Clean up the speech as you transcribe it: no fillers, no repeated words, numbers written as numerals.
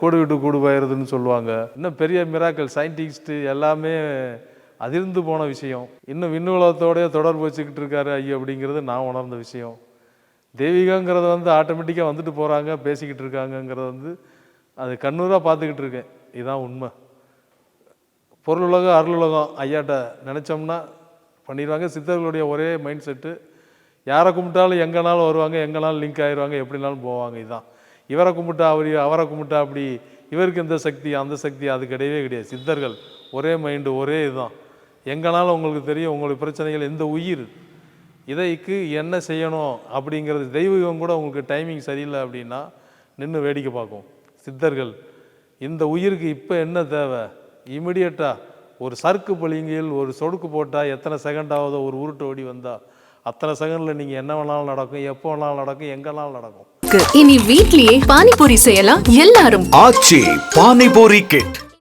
கூடு விட்டு கூடு போயிடுதுன்னு சொல்லுவாங்க. இன்னும் பெரிய மிராக்கள் சயின்டிஸ்ட்டு எல்லாமே அதிர்ந்து போன விஷயம். இன்னும் விண்ணுலகத்தோடய தொடர்பு வச்சுக்கிட்டு இருக்காரு ஐயா அப்படிங்கிறது நான் உணர்ந்த விஷயம். தெய்வீகங்கிறத ஆட்டோமேட்டிக்காக வந்துட்டு போகிறாங்க, பேசிக்கிட்டு இருக்காங்கங்கிறத அது கண்ணூராக பார்த்துக்கிட்டு இருக்கேன். இதுதான் உண்மை. பொருளுலகம் அருளுலகம் ஐயாட்ட நினச்சோம்னா பண்ணிடுவாங்க. சித்தர்களுடைய ஒரே மைண்ட் செட்டு, யாரை கும்பிட்டாலும் எங்கேனாலும் வருவாங்க, எங்கேனாலும் லிங்க் ஆயிடுவாங்க, எப்படினாலும் போவாங்க. இதுதான். இவரை கும்பிட்டா அவரை கும்பிட்டா அப்படி, இவருக்கு இந்த சக்தி அந்த சக்தி அது கிடையவே கிடையாது. சித்தர்கள் ஒரே மைண்டு, ஒரே இதுதான். எங்கேனாலும் உங்களுக்கு தெரியும் உங்களுக்கு பிரச்சனைகள். இந்த உயிர் இதைக்கு என்ன செய்யணும் அப்படிங்கிறது தெய்வீகம் கூட உங்களுக்கு டைமிங் சரியில்லை அப்படின்னா நின்று வேடிக்கை பார்க்கும். சித்தர்கள் இந்த உயிருக்கு இப்போ என்ன தேவை, இமிடியட்டாக ஒரு சறுக்கு பளிங்கில் ஒரு சொடுக்கு போட்டால் எத்தனை செகண்ட் ஆகுதோ, ஒரு உருட்டு ஓடி வந்தால் அத்தனை செகண்டில் நீங்கள் என்ன வேணாலும் நடக்கும், எப்போ வேணாலும் நடக்கும், எங்கேனாலும் நடக்கும். இனி வீட்லயே பானிபூரி செய்யலாம் எல்லாரும். ஆச்சி பானிபூரி கிட்.